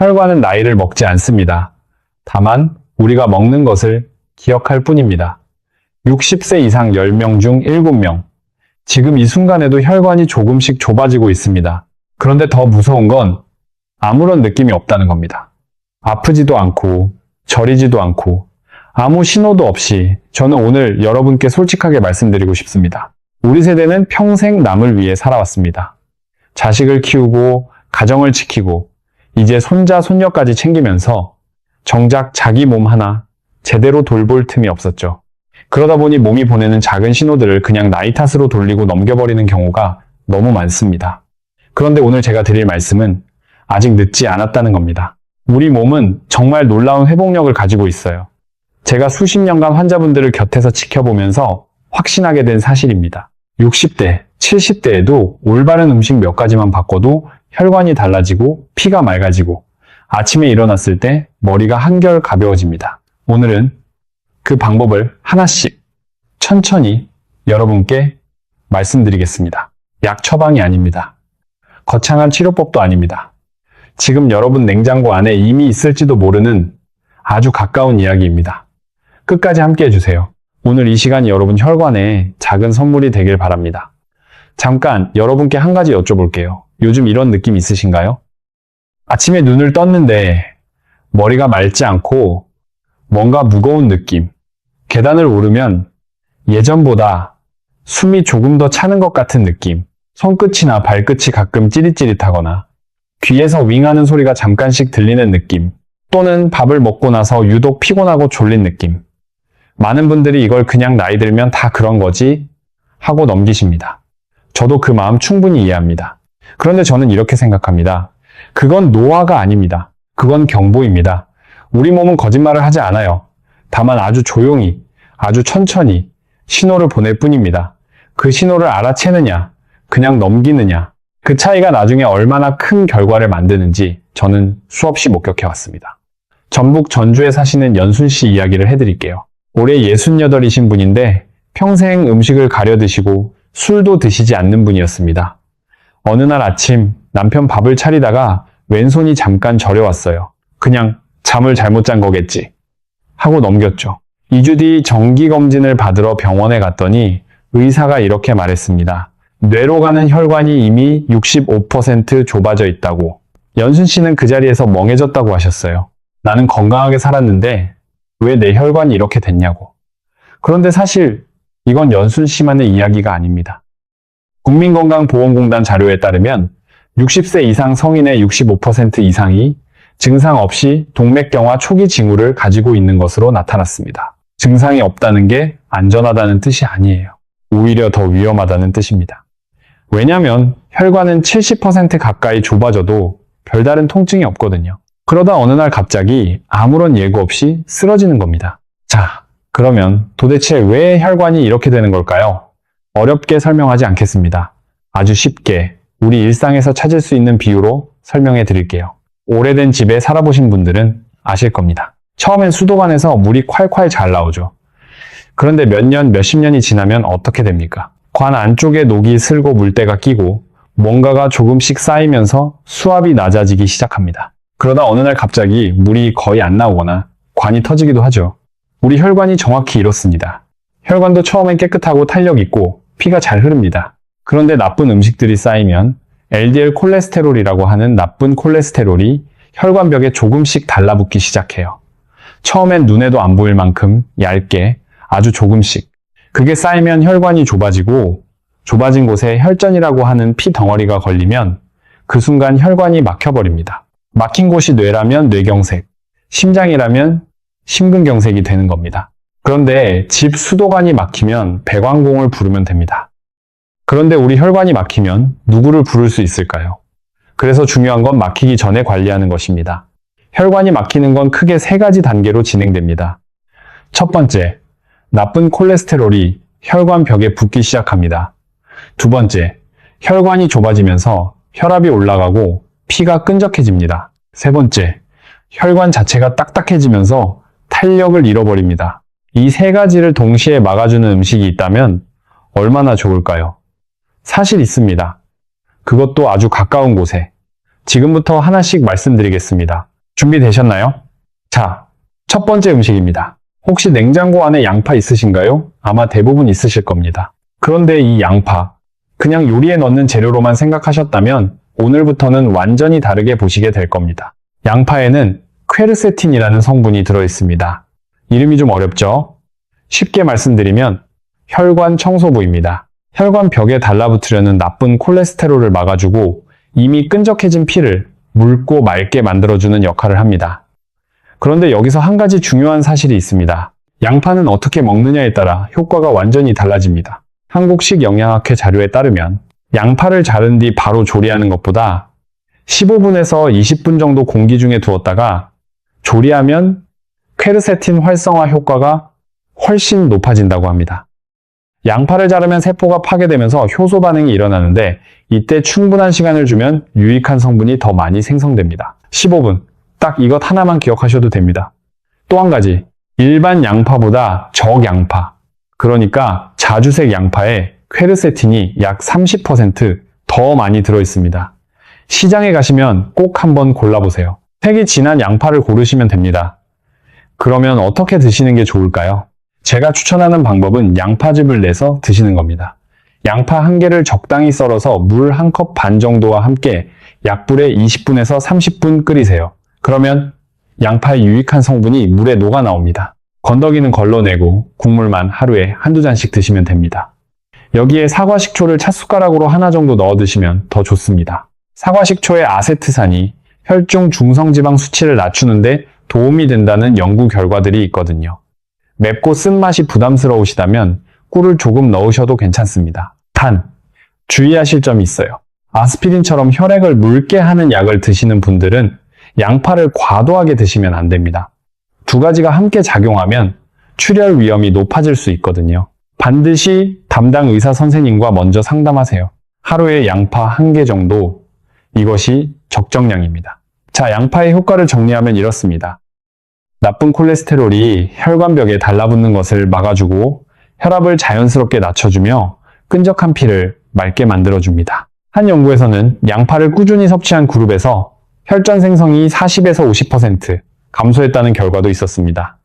혈관은 나이를 먹지 않습니다. 다만 우리가 먹는 것을 기억할 뿐입니다. 60세 이상 10명 중 7명. 지금 이 순간에도 혈관이 조금씩 좁아지고 있습니다. 그런데 더 무서운 건 아무런 느낌이 없다는 겁니다. 아프지도 않고 저리지도 않고 아무 신호도 없이 저는 오늘 여러분께 솔직하게 말씀드리고 싶습니다. 우리 세대는 평생 남을 위해 살아왔습니다. 자식을 키우고 가정을 지키고 이제 손자 손녀까지 챙기면서 정작 자기 몸 하나 제대로 돌볼 틈이 없었죠. 그러다 보니 몸이 보내는 작은 신호들을 그냥 나이 탓으로 돌리고 넘겨버리는 경우가 너무 많습니다. 그런데 오늘 제가 드릴 말씀은 아직 늦지 않았다는 겁니다. 우리 몸은 정말 놀라운 회복력을 가지고 있어요. 제가 수십 년간 환자분들을 곁에서 지켜보면서 확신하게 된 사실입니다. 60대, 70대에도 올바른 음식 몇 가지만 바꿔도 혈관이 달라지고 피가 맑아지고 아침에 일어났을 때 머리가 한결 가벼워집니다. 오늘은 그 방법을 하나씩 천천히 여러분께 말씀드리겠습니다. 약 처방이 아닙니다. 거창한 치료법도 아닙니다. 지금 여러분 냉장고 안에 이미 있을지도 모르는 아주 가까운 이야기입니다. 끝까지 함께 해주세요. 오늘 이 시간이 여러분 혈관에 작은 선물이 되길 바랍니다. 잠깐 여러분께 한 가지 여쭤볼게요. 요즘 이런 느낌 있으신가요? 아침에 눈을 떴는데 머리가 맑지 않고 뭔가 무거운 느낌. 계단을 오르면 예전보다 숨이 조금 더 차는 것 같은 느낌. 손끝이나 발끝이 가끔 찌릿찌릿하거나 귀에서 윙하는 소리가 잠깐씩 들리는 느낌. 또는 밥을 먹고 나서 유독 피곤하고 졸린 느낌. 많은 분들이 이걸 그냥 나이 들면 다 그런 거지 하고 넘기십니다. 저도 그 마음 충분히 이해합니다. 그런데 저는 이렇게 생각합니다. 그건 노화가 아닙니다. 그건 경보입니다. 우리 몸은 거짓말을 하지 않아요. 다만 아주 조용히, 아주 천천히 신호를 보낼 뿐입니다. 그 신호를 알아채느냐, 그냥 넘기느냐, 그 차이가 나중에 얼마나 큰 결과를 만드는지 저는 수없이 목격해 왔습니다. 전북 전주에 사시는 연순 씨 이야기를 해드릴게요. 올해 68이신 분인데 평생 음식을 가려 드시고 술도 드시지 않는 분이었습니다. 어느 날 아침 남편 밥을 차리다가 왼손이 잠깐 저려왔어요. 그냥 잠을 잘못 잔 거겠지 하고 넘겼죠. 2주 뒤 정기검진을 받으러 병원에 갔더니 의사가 이렇게 말했습니다. 뇌로 가는 혈관이 이미 65% 좁아져 있다고. 연순 씨는 그 자리에서 멍해졌다고 하셨어요. 나는 건강하게 살았는데 왜 내 혈관이 이렇게 됐냐고. 그런데 사실 이건 연순 씨만의 이야기가 아닙니다. 국민건강보험공단 자료에 따르면 60세 이상 성인의 65% 이상이 증상 없이 동맥경화 초기 징후를 가지고 있는 것으로 나타났습니다. 증상이 없다는 게 안전하다는 뜻이 아니에요. 오히려 더 위험하다는 뜻입니다. 왜냐하면 혈관은 70% 가까이 좁아져도 별다른 통증이 없거든요. 그러다 어느 날 갑자기 아무런 예고 없이 쓰러지는 겁니다. 자, 그러면 도대체 왜 혈관이 이렇게 되는 걸까요? 어렵게 설명하지 않겠습니다. 아주 쉽게 우리 일상에서 찾을 수 있는 비유로 설명해 드릴게요. 오래된 집에 살아보신 분들은 아실 겁니다. 처음엔 수도관에서 물이 콸콸 잘 나오죠. 그런데 몇 년, 몇십 년이 지나면 어떻게 됩니까? 관 안쪽에 녹이 슬고 물때가 끼고 뭔가가 조금씩 쌓이면서 수압이 낮아지기 시작합니다. 그러다 어느 날 갑자기 물이 거의 안 나오거나 관이 터지기도 하죠. 우리 혈관이 정확히 이렇습니다. 혈관도 처음엔 깨끗하고 탄력 있고 피가 잘 흐릅니다. 그런데 나쁜 음식들이 쌓이면 LDL 콜레스테롤이라고 하는 나쁜 콜레스테롤이 혈관벽에 조금씩 달라붙기 시작해요. 처음엔 눈에도 안 보일 만큼 얇게 아주 조금씩. 그게 쌓이면 혈관이 좁아지고 좁아진 곳에 혈전이라고 하는 피 덩어리가 걸리면 그 순간 혈관이 막혀버립니다. 막힌 곳이 뇌라면 뇌경색, 심장이라면 심근경색이 되는 겁니다. 그런데 집 수도관이 막히면 배관공을 부르면 됩니다. 그런데 우리 혈관이 막히면 누구를 부를 수 있을까요? 그래서 중요한 건 막히기 전에 관리하는 것입니다. 혈관이 막히는 건 크게 3가지 단계로 진행됩니다. 첫 번째, 나쁜 콜레스테롤이 혈관 벽에 붙기 시작합니다. 두 번째, 혈관이 좁아지면서 혈압이 올라가고 피가 끈적해집니다. 세 번째, 혈관 자체가 딱딱해지면서 탄력을 잃어버립니다. 이 3가지를 동시에 막아주는 음식이 있다면 얼마나 좋을까요? 사실 있습니다. 그것도 아주 가까운 곳에. 지금부터 하나씩 말씀드리겠습니다. 준비되셨나요? 자, 첫 번째 음식입니다. 혹시 냉장고 안에 양파 있으신가요? 아마 대부분 있으실 겁니다. 그런데 이 양파, 그냥 요리에 넣는 재료로만 생각하셨다면 오늘부터는 완전히 다르게 보시게 될 겁니다. 양파에는 퀘르세틴이라는 성분이 들어있습니다. 이름이 좀 어렵죠? 쉽게 말씀드리면 혈관 청소부입니다. 혈관 벽에 달라붙으려는 나쁜 콜레스테롤을 막아주고 이미 끈적해진 피를 묽고 맑게 만들어주는 역할을 합니다. 그런데 여기서 한 가지 중요한 사실이 있습니다. 양파는 어떻게 먹느냐에 따라 효과가 완전히 달라집니다. 한국식 영양학회 자료에 따르면 양파를 자른 뒤 바로 조리하는 것보다 15분에서 20분 정도 공기 중에 두었다가 조리하면 퀘르세틴 활성화 효과가 훨씬 높아진다고 합니다. 양파를 자르면 세포가 파괴되면서 효소 반응이 일어나는데 이때 충분한 시간을 주면 유익한 성분이 더 많이 생성됩니다. 15분, 딱 이것 하나만 기억하셔도 됩니다. 또 한 가지, 일반 양파보다 적양파, 그러니까 자주색 양파에 퀘르세틴이 약 30% 많이 들어있습니다. 시장에 가시면 꼭 한번 골라보세요. 색이 진한 양파를 고르시면 됩니다. 그러면 어떻게 드시는 게 좋을까요? 제가 추천하는 방법은 양파즙을 내서 드시는 겁니다. 양파 한 개를 적당히 썰어서 물 1컵 반 정도와 함께 약불에 20분에서 30분 끓이세요. 그러면 양파의 유익한 성분이 물에 녹아 나옵니다. 건더기는 걸러내고 국물만 하루에 한두 잔씩 드시면 됩니다. 여기에 사과 식초를 찻숟가락으로 하나 정도 넣어 드시면 더 좋습니다. 사과 식초의 아세트산이 혈중 중성지방 수치를 낮추는데 도움이 된다는 연구 결과들이 있거든요. 맵고 쓴맛이 부담스러우시다면 꿀을 조금 넣으셔도 괜찮습니다. 단, 주의하실 점이 있어요. 아스피린처럼 혈액을 묽게 하는 약을 드시는 분들은 양파를 과도하게 드시면 안 됩니다. 두 가지가 함께 작용하면 출혈 위험이 높아질 수 있거든요. 반드시 담당 의사 선생님과 먼저 상담하세요. 하루에 양파 1개 정도, 이것이 적정량입니다. 자, 양파의 효과를 정리하면 이렇습니다. 나쁜 콜레스테롤이 혈관벽에 달라붙는 것을 막아주고 혈압을 자연스럽게 낮춰주며 끈적한 피를 맑게 만들어줍니다. 한 연구에서는 양파를 꾸준히 섭취한 그룹에서 혈전 생성이 40에서 50% 감소했다는 결과도 있었습니다.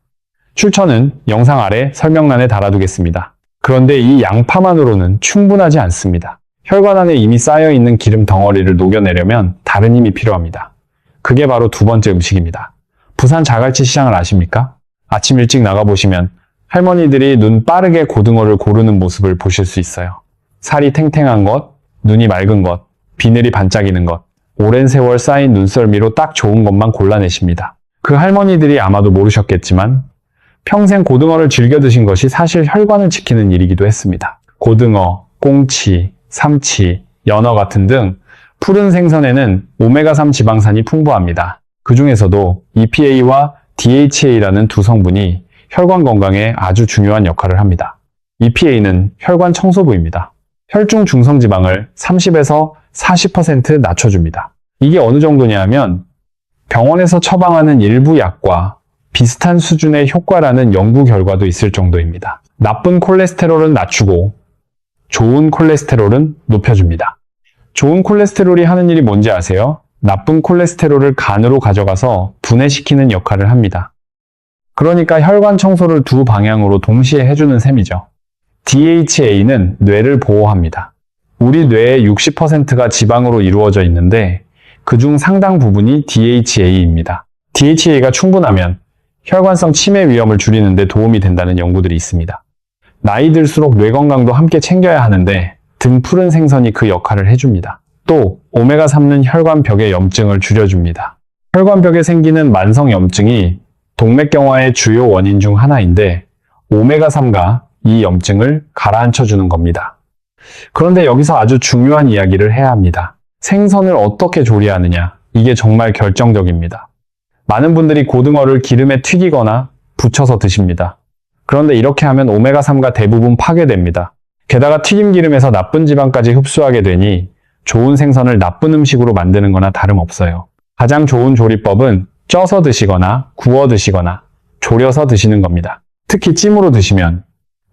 출처는 영상 아래 설명란에 달아두겠습니다. 그런데 이 양파만으로는 충분하지 않습니다. 혈관 안에 이미 쌓여있는 기름 덩어리를 녹여내려면 다른 힘이 필요합니다. 그게 바로 두 번째 음식입니다. 부산 자갈치 시장을 아십니까? 아침 일찍 나가보시면 할머니들이 눈 빠르게 고등어를 고르는 모습을 보실 수 있어요. 살이 탱탱한 것, 눈이 맑은 것, 비늘이 반짝이는 것, 오랜 세월 쌓인 눈썰미로 딱 좋은 것만 골라내십니다. 그 할머니들이 아마도 모르셨겠지만 평생 고등어를 즐겨 드신 것이 사실 혈관을 지키는 일이기도 했습니다. 고등어, 꽁치, 삼치, 연어 같은 등 푸른 생선에는 오메가3 지방산이 풍부합니다. 그 중에서도 EPA와 DHA라는 두 성분이 혈관 건강에 아주 중요한 역할을 합니다. EPA는 혈관 청소부입니다. 혈중 중성지방을 30에서 40% 낮춰줍니다. 이게 어느 정도냐 하면 병원에서 처방하는 일부 약과 비슷한 수준의 효과라는 연구 결과도 있을 정도입니다. 나쁜 콜레스테롤은 낮추고 좋은 콜레스테롤은 높여줍니다. 좋은 콜레스테롤이 하는 일이 뭔지 아세요? 나쁜 콜레스테롤을 간으로 가져가서 분해시키는 역할을 합니다. 그러니까 혈관 청소를 두 방향으로 동시에 해주는 셈이죠. DHA는 뇌를 보호합니다. 우리 뇌의 60%가 지방으로 이루어져 있는데 그중 상당 부분이 DHA입니다. DHA가 충분하면 혈관성 치매 위험을 줄이는 데 도움이 된다는 연구들이 있습니다. 나이 들수록 뇌 건강도 함께 챙겨야 하는데 등푸른 생선이 그 역할을 해줍니다. 또 오메가3는 혈관벽의 염증을 줄여줍니다. 혈관벽에 생기는 만성 염증이 동맥경화의 주요 원인 중 하나인데 오메가3가 이 염증을 가라앉혀주는 겁니다. 그런데 여기서 아주 중요한 이야기를 해야 합니다. 생선을 어떻게 조리하느냐, 이게 정말 결정적입니다. 많은 분들이 고등어를 기름에 튀기거나 부쳐서 드십니다. 그런데 이렇게 하면 오메가3가 대부분 파괴됩니다. 게다가 튀김기름에서 나쁜 지방까지 흡수하게 되니 좋은 생선을 나쁜 음식으로 만드는 거나 다름없어요. 가장 좋은 조리법은 쪄서 드시거나 구워 드시거나 졸여서 드시는 겁니다. 특히 찜으로 드시면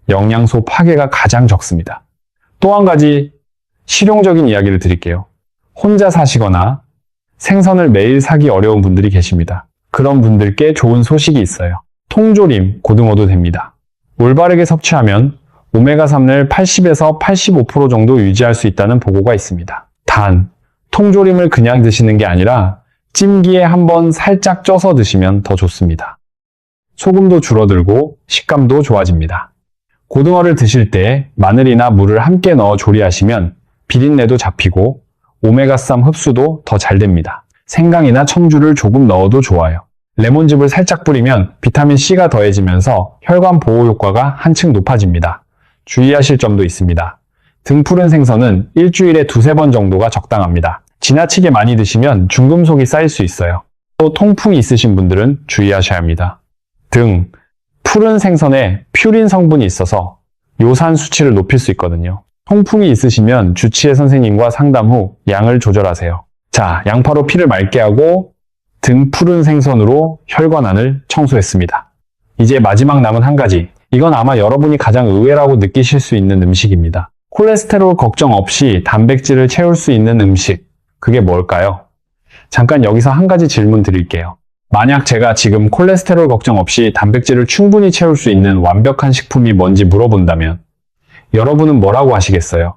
영양소 파괴가 가장 적습니다. 또 한 가지 실용적인 이야기를 드릴게요. 혼자 사시거나 생선을 매일 사기 어려운 분들이 계십니다. 그런 분들께 좋은 소식이 있어요. 통조림, 고등어도 됩니다. 올바르게 섭취하면 오메가3를 80에서 85% 정도 유지할 수 있다는 보고가 있습니다. 단, 통조림을 그냥 드시는 게 아니라 찜기에 한번 살짝 쪄서 드시면 더 좋습니다. 소금도 줄어들고 식감도 좋아집니다. 고등어를 드실 때 마늘이나 물을 함께 넣어 조리하시면 비린내도 잡히고 오메가3 흡수도 더 잘 됩니다. 생강이나 청주를 조금 넣어도 좋아요. 레몬즙을 살짝 뿌리면 비타민C가 더해지면서 혈관 보호 효과가 한층 높아집니다. 주의하실 점도 있습니다. 등푸른 생선은 일주일에 2-3번 정도가 적당합니다. 지나치게 많이 드시면 중금속이 쌓일 수 있어요. 또 통풍이 있으신 분들은 주의하셔야 합니다. 등, 푸른 생선에 퓨린 성분이 있어서 요산 수치를 높일 수 있거든요. 통풍이 있으시면 주치의 선생님과 상담 후 양을 조절하세요. 자, 양파로 피를 맑게 하고 등 푸른 생선으로 혈관안을 청소했습니다. 이제 마지막 남은 한 가지. 이건 아마 여러분이 가장 의외라고 느끼실 수 있는 음식입니다. 콜레스테롤 걱정 없이 단백질을 채울 수 있는 음식. 그게 뭘까요? 잠깐 여기서 한 가지 질문 드릴게요. 만약 제가 지금 콜레스테롤 걱정 없이 단백질을 충분히 채울 수 있는 완벽한 식품이 뭔지 물어본다면 여러분은 뭐라고 하시겠어요?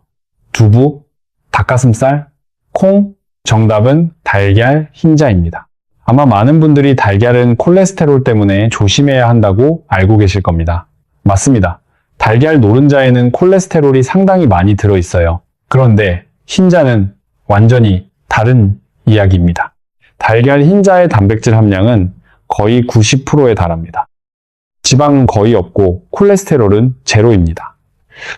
두부? 닭가슴살? 콩? 정답은 달걀, 흰자입니다. 아마 많은 분들이 달걀은 콜레스테롤 때문에 조심해야 한다고 알고 계실 겁니다. 맞습니다. 달걀 노른자에는 콜레스테롤이 상당히 많이 들어있어요. 그런데 흰자는 완전히 다른 이야기입니다. 달걀 흰자의 단백질 함량은 거의 90%에 달합니다. 지방은 거의 없고 콜레스테롤은 제로입니다.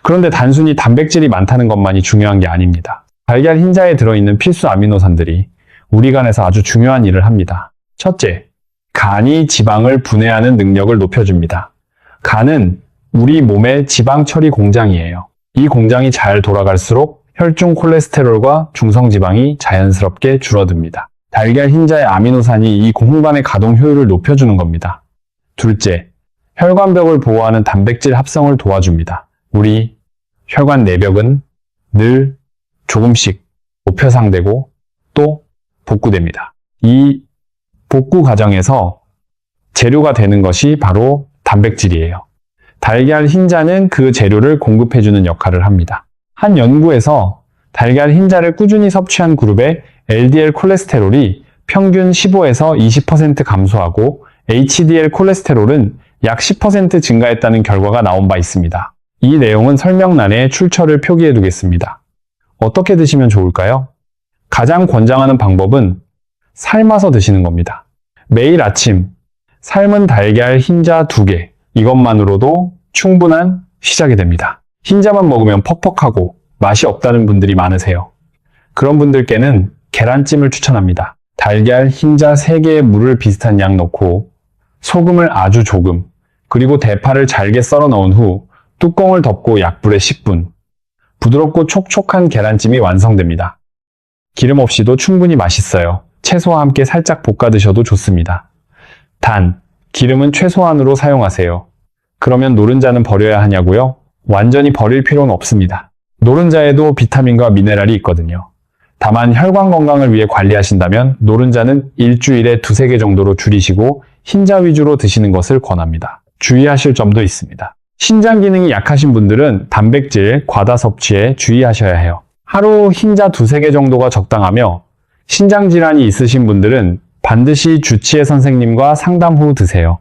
그런데 단순히 단백질이 많다는 것만이 중요한 게 아닙니다. 달걀 흰자에 들어있는 필수 아미노산들이 우리 간에서 아주 중요한 일을 합니다. 첫째, 간이 지방을 분해하는 능력을 높여줍니다. 간은 우리 몸의 지방 처리 공장이에요. 이 공장이 잘 돌아갈수록 혈중 콜레스테롤과 중성지방이 자연스럽게 줄어듭니다. 달걀 흰자의 아미노산이 이 공간의 가동 효율을 높여주는 겁니다. 둘째, 혈관벽을 보호하는 단백질 합성을 도와줍니다. 우리 혈관 내벽은 늘 조금씩 목표상되고 또 복구됩니다. 이 복구 과정에서 재료가 되는 것이 바로 단백질이에요. 달걀 흰자는 그 재료를 공급해주는 역할을 합니다. 한 연구에서 달걀 흰자를 꾸준히 섭취한 그룹의 LDL 콜레스테롤이 평균 15에서 20% 감소하고 HDL 콜레스테롤은 약 10% 증가했다는 결과가 나온 바 있습니다. 이 내용은 설명란에 출처를 표기해 두겠습니다. 어떻게 드시면 좋을까요? 가장 권장하는 방법은 삶아서 드시는 겁니다. 매일 아침 삶은 달걀 흰자 2개, 이것만으로도 충분한 시작이 됩니다. 흰자만 먹으면 퍽퍽하고 맛이 없다는 분들이 많으세요. 그런 분들께는 계란찜을 추천합니다. 달걀 흰자 3개의 물을 비슷한 양 넣고 소금을 아주 조금, 그리고 대파를 잘게 썰어 넣은 후 뚜껑을 덮고 약불에 10분. 부드럽고 촉촉한 계란찜이 완성됩니다. 기름 없이도 충분히 맛있어요. 채소와 함께 살짝 볶아 드셔도 좋습니다. 단, 기름은 최소한으로 사용하세요. 그러면 노른자는 버려야 하냐고요? 완전히 버릴 필요는 없습니다. 노른자에도 비타민과 미네랄이 있거든요. 다만 혈관 건강을 위해 관리하신다면 노른자는 일주일에 2-3개 정도로 줄이시고 흰자 위주로 드시는 것을 권합니다. 주의하실 점도 있습니다. 신장 기능이 약하신 분들은 단백질 과다 섭취에 주의하셔야 해요. 하루 흰자 2-3개 정도가 적당하며 신장 질환이 있으신 분들은 반드시 주치의 선생님과 상담 후 드세요.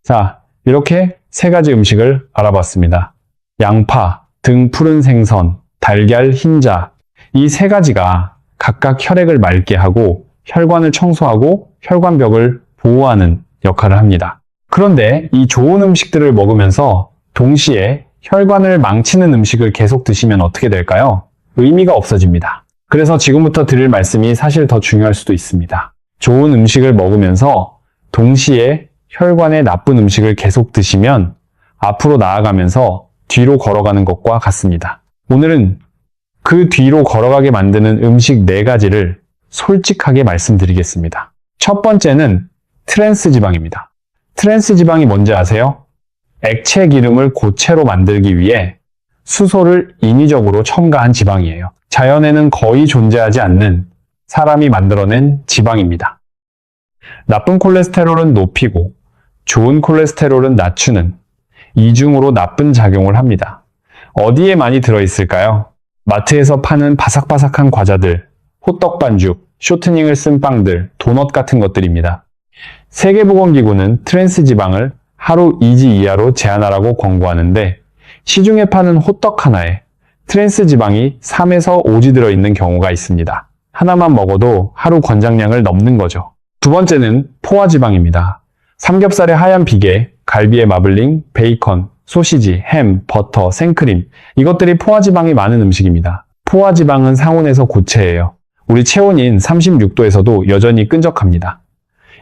자, 이렇게 3가지 음식을 알아봤습니다. 양파, 등 푸른 생선, 달걀 흰자, 이 3가지가 각각 혈액을 맑게 하고 혈관을 청소하고 혈관벽을 보호하는 역할을 합니다. 그런데 이 좋은 음식들을 먹으면서 동시에 혈관을 망치는 음식을 계속 드시면 어떻게 될까요? 의미가 없어집니다. 그래서 지금부터 드릴 말씀이 사실 더 중요할 수도 있습니다. 좋은 음식을 먹으면서 동시에 혈관에 나쁜 음식을 계속 드시면 앞으로 나아가면서 뒤로 걸어가는 것과 같습니다. 오늘은 그 뒤로 걸어가게 만드는 음식 4가지를 솔직하게 말씀드리겠습니다. 첫 번째는 트랜스 지방입니다. 트랜스 지방이 뭔지 아세요? 액체 기름을 고체로 만들기 위해 수소를 인위적으로 첨가한 지방이에요. 자연에는 거의 존재하지 않는 사람이 만들어낸 지방입니다. 나쁜 콜레스테롤은 높이고 좋은 콜레스테롤은 낮추는 이중으로 나쁜 작용을 합니다. 어디에 많이 들어있을까요? 마트에서 파는 바삭바삭한 과자들, 호떡 반죽, 쇼트닝을 쓴 빵들, 도넛 같은 것들입니다. 세계보건기구는 트랜스 지방을 하루 2지 이하로 제한하라고 권고하는데 시중에 파는 호떡 하나에 트랜스 지방이 3에서 5지 들어있는 경우가 있습니다. 하나만 먹어도 하루 권장량을 넘는 거죠. 두 번째는 포화지방입니다. 삼겹살의 하얀 비계, 갈비의 마블링, 베이컨, 소시지, 햄, 버터, 생크림 이것들이 포화지방이 많은 음식입니다. 포화지방은 상온에서 고체예요. 우리 체온인 36도에서도 여전히 끈적합니다.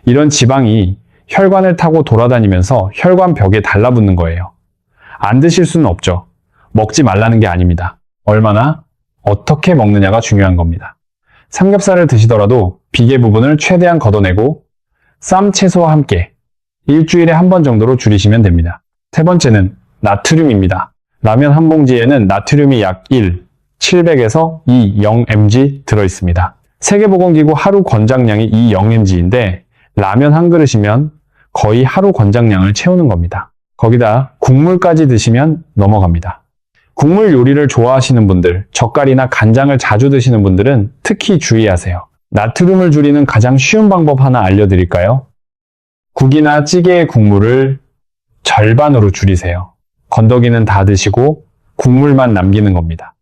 이런 지방이 혈관을 타고 돌아다니면서 혈관 벽에 달라붙는 거예요. 안 드실 수는 없죠. 먹지 말라는 게 아닙니다. 얼마나, 어떻게 먹느냐가 중요한 겁니다. 삼겹살을 드시더라도 비계 부분을 최대한 걷어내고 쌈, 채소와 함께 일주일에 한 번 정도로 줄이시면 됩니다. 세 번째는 나트륨입니다. 라면 한 봉지에는 나트륨이 약 1, 700에서 2, 0mg 들어있습니다. 세계보건기구 하루 권장량이 2, 0mg인데 라면 한 그릇이면 거의 하루 권장량을 채우는 겁니다. 거기다 국물까지 드시면 넘어갑니다. 국물 요리를 좋아하시는 분들, 젓갈이나 간장을 자주 드시는 분들은 특히 주의하세요. 나트륨을 줄이는 가장 쉬운 방법 하나 알려드릴까요? 국이나 찌개의 국물을 절반으로 줄이세요. 건더기는 다 드시고 국물만 남기는 겁니다.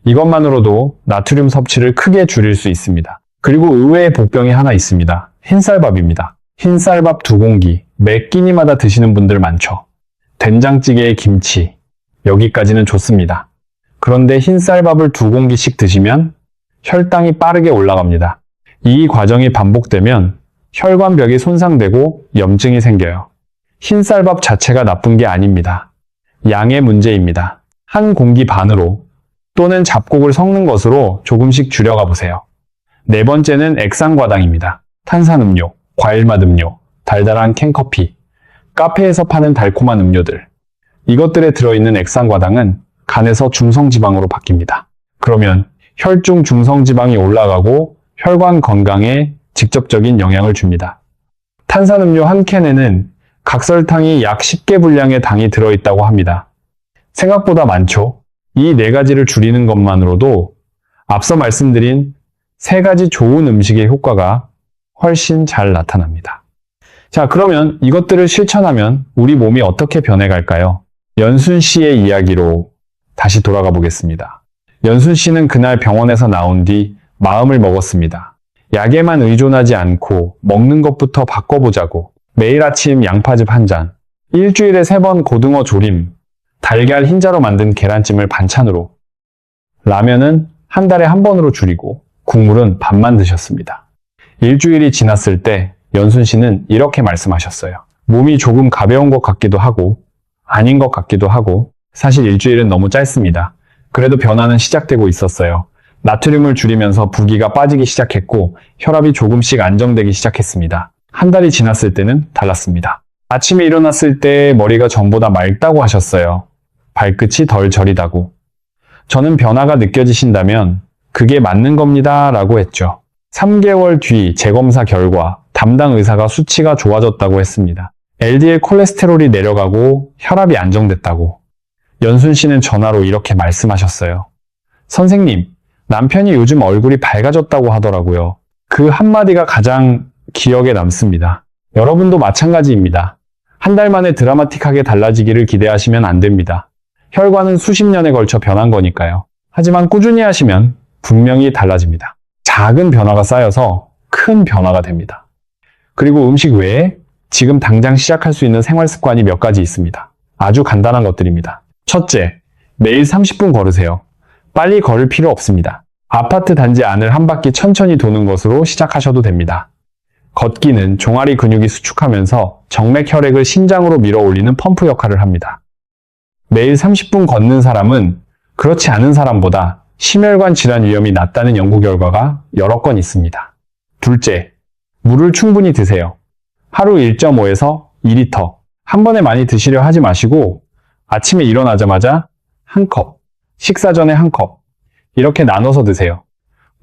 이것만으로도 나트륨 섭취를 크게 줄일 수 있습니다. 그리고 의외의 복병이 하나 있습니다. 흰쌀밥입니다. 흰쌀밥 2공기, 매 끼니마다 드시는 분들 많죠. 된장찌개에 김치, 여기까지는 좋습니다. 그런데 흰쌀밥을 2공기씩 드시면 혈당이 빠르게 올라갑니다. 이 과정이 반복되면 혈관벽이 손상되고 염증이 생겨요. 흰쌀밥 자체가 나쁜 게 아닙니다. 양의 문제입니다. 한 공기 반으로 또는 잡곡을 섞는 것으로 조금씩 줄여가 보세요. 네 번째는 액상과당입니다. 탄산음료, 과일맛 음료, 달달한 캔커피, 카페에서 파는 달콤한 음료들. 이것들에 들어있는 액상과당은 간에서 중성지방으로 바뀝니다. 그러면 혈중 중성지방이 올라가고 혈관 건강에 직접적인 영향을 줍니다. 탄산음료 한 캔에는 각설탕이 약 10개 분량의 당이 들어있다고 합니다. 생각보다 많죠? 이 네 가지를 줄이는 것만으로도 앞서 말씀드린 세 가지 좋은 음식의 효과가 훨씬 잘 나타납니다. 자, 그러면 이것들을 실천하면 우리 몸이 어떻게 변해갈까요? 연순 씨의 이야기로 다시 돌아가 보겠습니다. 연순 씨는 그날 병원에서 나온 뒤 마음을 먹었습니다. 약에만 의존하지 않고 먹는 것부터 바꿔보자고. 매일 아침 양파즙 한 잔, 일주일에 3번 고등어 조림, 달걀 흰자로 만든 계란찜을 반찬으로, 라면은 한 달에 한 번으로 줄이고 국물은 밥만 드셨습니다. 일주일이 지났을 때 연순 씨는 이렇게 말씀하셨어요. 몸이 조금 가벼운 것 같기도 하고 아닌 것 같기도 하고 사실 일주일은 너무 짧습니다. 그래도 변화는 시작되고 있었어요. 나트륨을 줄이면서 부기가 빠지기 시작했고 혈압이 조금씩 안정되기 시작했습니다. 한 달이 지났을 때는 달랐습니다. 아침에 일어났을 때 머리가 전보다 맑다고 하셨어요. 발끝이 덜 저리다고. 저는 변화가 느껴지신다면 그게 맞는 겁니다 라고 했죠. 3개월 뒤 재검사 결과 담당 의사가 수치가 좋아졌다고 했습니다. LDL 콜레스테롤이 내려가고 혈압이 안정됐다고. 연순 씨는 전화로 이렇게 말씀하셨어요. 선생님, 남편이 요즘 얼굴이 밝아졌다고 하더라고요. 그 한마디가 가장 기억에 남습니다. 여러분도 마찬가지입니다. 한 달 만에 드라마틱하게 달라지기를 기대하시면 안 됩니다. 혈관은 수십 년에 걸쳐 변한 거니까요. 하지만 꾸준히 하시면 분명히 달라집니다. 작은 변화가 쌓여서 큰 변화가 됩니다. 그리고 음식 외에 지금 당장 시작할 수 있는 생활 습관이 몇 가지 있습니다. 아주 간단한 것들입니다. 첫째, 매일 30분 걸으세요. 빨리 걸을 필요 없습니다. 아파트 단지 안을 한 바퀴 천천히 도는 것으로 시작하셔도 됩니다. 걷기는 종아리 근육이 수축하면서 정맥 혈액을 심장으로 밀어 올리는 펌프 역할을 합니다. 매일 30분 걷는 사람은 그렇지 않은 사람보다 심혈관 질환 위험이 낮다는 연구 결과가 여러 건 있습니다. 둘째, 물을 충분히 드세요. 하루 1.5에서 2리터. 한 번에 많이 드시려 하지 마시고 아침에 일어나자마자 한 컵, 식사 전에 한 컵, 이렇게 나눠서 드세요.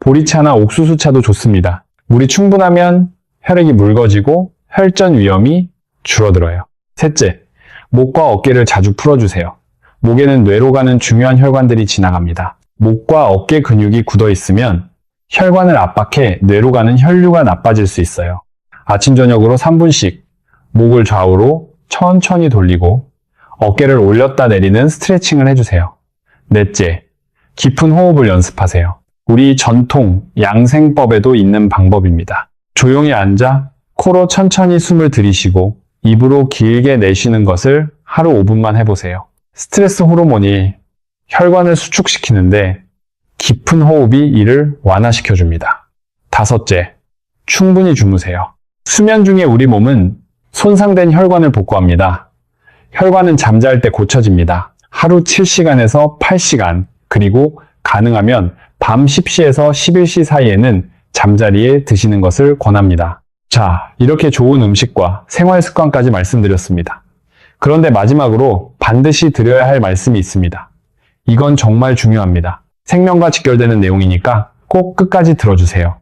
보리차나 옥수수차도 좋습니다. 물이 충분하면 혈액이 묽어지고 혈전 위험이 줄어들어요. 셋째, 목과 어깨를 자주 풀어주세요. 목에는 뇌로 가는 중요한 혈관들이 지나갑니다. 목과 어깨 근육이 굳어 있으면 혈관을 압박해 뇌로 가는 혈류가 나빠질 수 있어요. 아침 저녁으로 3분씩 목을 좌우로 천천히 돌리고 어깨를 올렸다 내리는 스트레칭을 해주세요. 넷째, 깊은 호흡을 연습하세요. 우리 전통 양생법에도 있는 방법입니다. 조용히 앉아 코로 천천히 숨을 들이쉬고 입으로 길게 내쉬는 것을 하루 5분만 해보세요. 스트레스 호르몬이 혈관을 수축시키는데 깊은 호흡이 이를 완화시켜줍니다. 다섯째, 충분히 주무세요. 수면 중에 우리 몸은 손상된 혈관을 복구합니다. 혈관은 잠잘 때 고쳐집니다. 하루 7시간에서 8시간, 그리고 가능하면 밤 10시에서 11시 사이에는 잠자리에 드시는 것을 권합니다. 자, 이렇게 좋은 음식과 생활 습관까지 말씀드렸습니다. 그런데 마지막으로 반드시 드려야 할 말씀이 있습니다. 이건 정말 중요합니다. 생명과 직결되는 내용이니까 꼭 끝까지 들어주세요.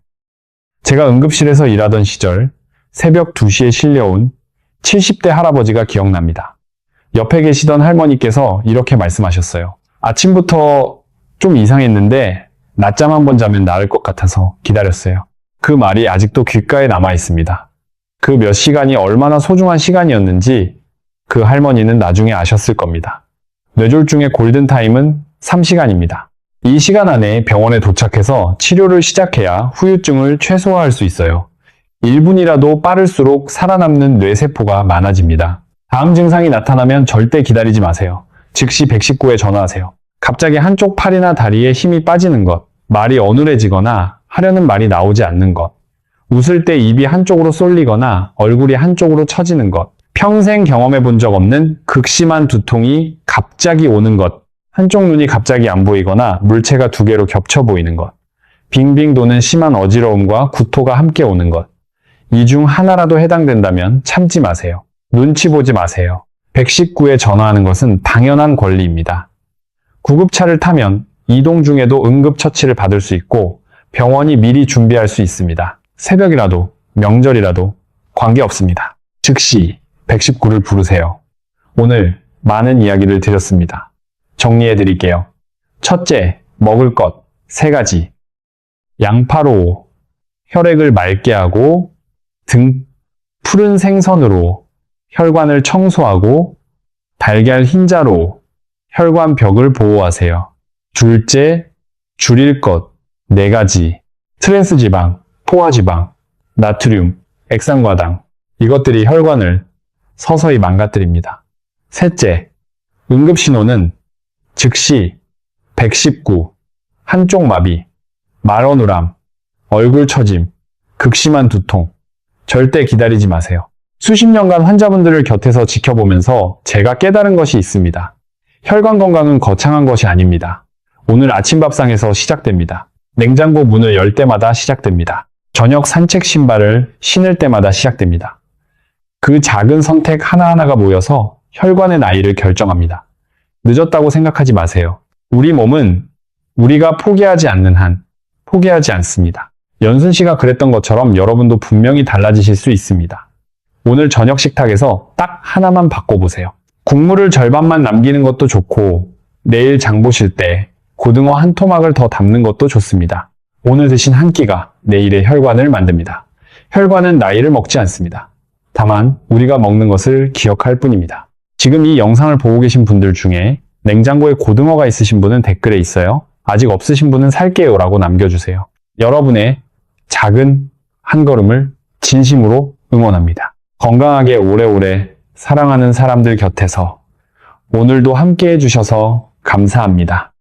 제가 응급실에서 일하던 시절 새벽 2시에 실려온 70대 할아버지가 기억납니다. 옆에 계시던 할머니께서 이렇게 말씀하셨어요. 아침부터 좀 이상했는데 낮잠 한번 자면 나을 것 같아서 기다렸어요. 그 말이 아직도 귓가에 남아 있습니다. 그 몇 시간이 얼마나 소중한 시간이었는지 그 할머니는 나중에 아셨을 겁니다. 뇌졸중의 골든타임은 3시간입니다. 이 시간 안에 병원에 도착해서 치료를 시작해야 후유증을 최소화할 수 있어요. 1분이라도 빠를수록 살아남는 뇌세포가 많아집니다. 다음 증상이 나타나면 절대 기다리지 마세요. 즉시 119에 전화하세요. 갑자기 한쪽 팔이나 다리에 힘이 빠지는 것, 말이 어눌해지거나 하려는 말이 나오지 않는 것, 웃을 때 입이 한쪽으로 쏠리거나 얼굴이 한쪽으로 처지는 것, 평생 경험해 본 적 없는 극심한 두통이 갑자기 오는 것, 한쪽 눈이 갑자기 안 보이거나 물체가 두 개로 겹쳐 보이는 것, 빙빙 도는 심한 어지러움과 구토가 함께 오는 것, 이 중 하나라도 해당된다면 참지 마세요. 눈치 보지 마세요. 119에 전화하는 것은 당연한 권리입니다. 구급차를 타면 이동 중에도 응급처치를 받을 수 있고 병원이 미리 준비할 수 있습니다. 새벽이라도 명절이라도 관계없습니다. 즉시 119를 부르세요. 오늘 많은 이야기를 드렸습니다. 정리해 드릴게요. 첫째, 먹을 것 3가지. 양파로 혈액을 맑게 하고 푸른 생선으로 혈관을 청소하고 달걀 흰자로 혈관 벽을 보호하세요. 둘째, 줄일 것 4가지. 트랜스지방, 포화지방, 나트륨, 액상과당. 이것들이 혈관을 서서히 망가뜨립니다. 셋째, 응급신호는 즉시 119, 한쪽 마비, 말어누람, 얼굴 처짐, 극심한 두통. 절대 기다리지 마세요. 수십 년간 환자분들을 곁에서 지켜보면서 제가 깨달은 것이 있습니다. 혈관 건강은 거창한 것이 아닙니다. 오늘 아침밥상에서 시작됩니다. 냉장고 문을 열 때마다 시작됩니다. 저녁 산책 신발을 신을 때마다 시작됩니다. 그 작은 선택 하나하나가 모여서 혈관의 나이를 결정합니다. 늦었다고 생각하지 마세요. 우리 몸은 우리가 포기하지 않는 한 포기하지 않습니다. 연순 씨가 그랬던 것처럼 여러분도 분명히 달라지실 수 있습니다. 오늘 저녁 식탁에서 딱 하나만 바꿔보세요. 국물을 절반만 남기는 것도 좋고 내일 장 보실 때 고등어 한 토막을 더 담는 것도 좋습니다. 오늘 드신 한 끼가 내일의 혈관을 만듭니다. 혈관은 나이를 먹지 않습니다. 다만 우리가 먹는 것을 기억할 뿐입니다. 지금 이 영상을 보고 계신 분들 중에 냉장고에 고등어가 있으신 분은 댓글에 있어요. 아직 없으신 분은 살게요 라고 남겨주세요. 여러분의 작은 한 걸음을 진심으로 응원합니다. 건강하게 오래오래 사랑하는 사람들 곁에서 오늘도 함께 해주셔서 감사합니다.